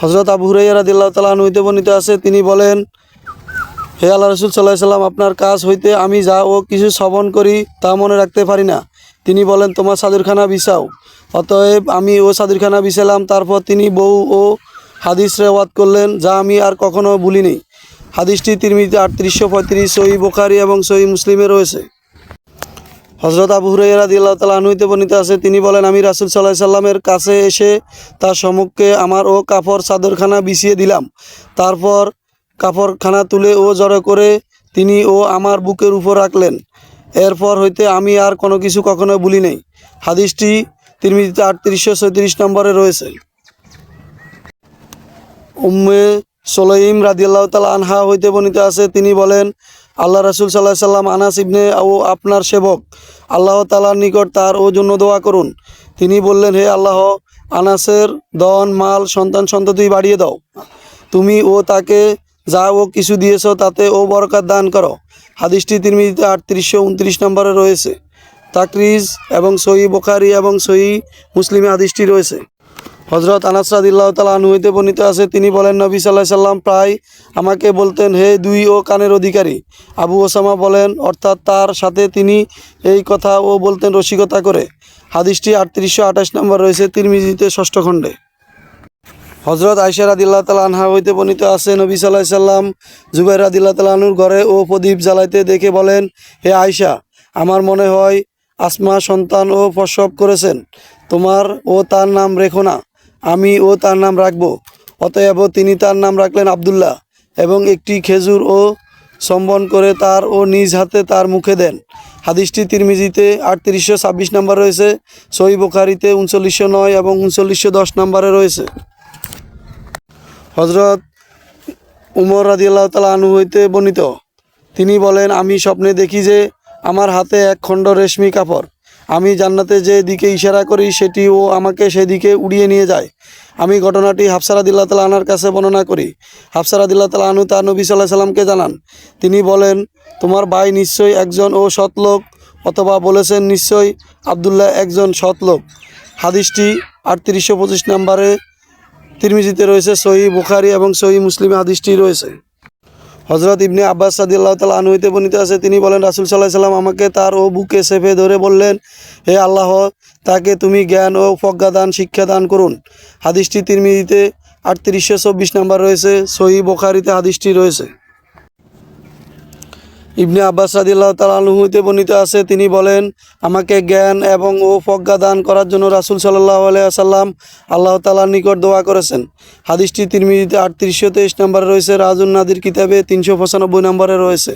হযরত আবু হুরায়রা রাদিয়াল্লাহু তাআলা আনহু হইতে বর্ণিত আছে, তিনি বলেন, হে আল্লাহ রাসূল সাল্লাল্লাহু আলাইহি সাল্লাম, আপনার কাছ হইতে আমি যা ও কিছু শ্রবণ করি তা মনে রাখতে পারি না। তিনি বলেন, তোমার চাদরখানা বিছাও। অতএব আমি ও চাদরখানা বিছালাম। তারপর তিনি বহু ও হাদিস রেওয়াত করলেন, যা আমি আর কখনো ভুলিনি। হাদিসটি তিরমিজি 3835, সহিহ বুখারী এবং সহিহ মুসলিমে রয়েছে। হযরত আবু হুরায়রা রাদিয়াল্লাহু তাআলা আনহু হইতে বর্ণিত আছে, তিনি বলেন, আমি রাসূল সাল্লাল্লাহু আলাইহি সাল্লামের কাছে এসে তার সম্মুখে আমার ও কাপড় চাদরখানা বিছিয়ে দিলাম। তারপর কাপড়খানা তুলে ও জড়ো করে তিনি ও আমার বুকের উপর রাখলেন। এরপর হইতে আমি আর কোনো কিছু কখনো ভুলি নাই। হাদিসটি তিরমিজিতে 3836 নম্বরে রয়েছে। উম্মে সুলাইম রাদিয়াল্লাহু তাআলা আনহা হইতে বর্ণিত আছে, তিনি বলেন, আল্লাহ রাসূল সাল্লাল্লাহু আলাইহি সাল্লাম আনাস ইবনে ও আপনার সেবক, আল্লাহ তাআলার নিকট তার ও জন্য দোয়া করুন। তিনি বললেন, হে আল্লাহ, আনাসের ধন মাল সন্তান সন্ততি বাড়িয়ে দাও। তুমি ও তাকে যা ও কিছু দিয়েছ তাতে ও বরকত দান করো। হাদিসটি তিরমিজিতে 3829 নম্বরে রয়েছে। তাকরিজ এবং সহিহ বুখারী এবং সহিহ মুসলিমে হাদিসটি রয়েছে। হযরত আনাস রাদিয়াল্লাহু তাআলা আনহু হইতে বর্ণিত আছে, তিনি বলেন, নবী সাল্লাল্লাহু আলাইহি সাল্লাম প্রায় আমাকে বলতেন, হে দুই ও কানের অধিকারী। আবু ওসামা বলেন, অর্থাৎ তার সাথে তিনি এই কথা ও বলতেন রসিকতা করে। হাদিসটি 3828 নম্বর রয়েছে তিরমিজিতে 6ষ্ঠ খণ্ডে। হযরত আয়েশা রাদিয়াল্লাহু তাআলা আনহা হইতে বর্ণিত আছে, নবী সাল্লাল্লাহু আলাইহি সাল্লাম জুবাইর রাদিয়াল্লাহু তাআলা আনহুর ঘরে ও প্রদীপ জ্বালাইতে দেখে বলেন, হে আয়েশা, আমার মনে হয় আসমা সন্তান ও প্রসব করেছেন। তোমার ও তার নাম রেখো না, আমি ও তার নাম রাখব। অতএব তিনি তার নাম রাখলেন আব্দুল্লাহ এবং একটি খেজুর ও সম্বন করে তার ও নিজ হাতে তার মুখে দেন। হাদিসটি তিরমিজিতে 3826 নম্বর রয়েছে। সহিহ বুখারীতে 3909 এবং 3910 নম্বরে রয়েছে। হযরত উমর রাদিয়াল্লাহু তাআলা আনহু হইতে বর্ণিত, তিনি বলেন, আমি স্বপ্নে দেখি যে আমার হাতে এক খণ্ড রেশমি কাপড়। আমি জান্নাতে যে দিকে ইশারা করি সেটি ও আমাকে সেদিকে উড়িয়ে নিয়ে যায়। আমি ঘটনাটি হাফসা রাদিয়াল্লাহু তাআলা আনহার কাছে বর্ণনা করি। হাফসা রাদিয়াল্লাহু তাআলা আনহু তার নবী সাল্লাল্লাহু আলাইহি সাল্লামকে জানান। তিনি বলেন, তোমার ভাই নিশ্চয়ই একজন ও সৎ লোক, অথবা বলেছেন নিশ্চয়ই আব্দুল্লাহ একজন সৎ লোক। হাদিসটি 3825 নম্বরে তিরমিজিতে রয়েছে। সহিহ বুখারী এবং সহিহ মুসলিমে হাদিসটি রয়েছে। হযরত ইবনে আব্বাস রাদিয়াল্লাহু তাআলা আনহু হইতে বর্ণিত আছে, তিনি বলেন, রাসূল সাল্লাল্লাহু আলাইহি সাল্লাম আমাকে তার ও বুকে চেপে ধরে বললেন, হে আল্লাহ, তাকে তুমি জ্ঞান ও প্রজ্ঞাদান শিক্ষা দান করুন। হাদিসটি তিরমিজিতে 3824 নম্বর রয়েছে। সহিহ বুখারীতে হাদিসটি রয়েছে। ইবনে আব্বাস রাদিয়াল্লাহু তাআলা আনহু হইতে বর্ণিত আছে, তিনি বলেন, আমাকে জ্ঞান এবং ও প্রজ্ঞা দান করার জন্য রাসূল সাল্লাল্লাহু আলাইহি ওয়াসাল্লাম আল্লাহ তাআলার নিকট দোয়া করেছেন। হাদিসটি তিরমিজিতে 3823 নম্বরে রয়েছে। রাজুন নাদির কিতাবে 395 নম্বরে রয়েছে।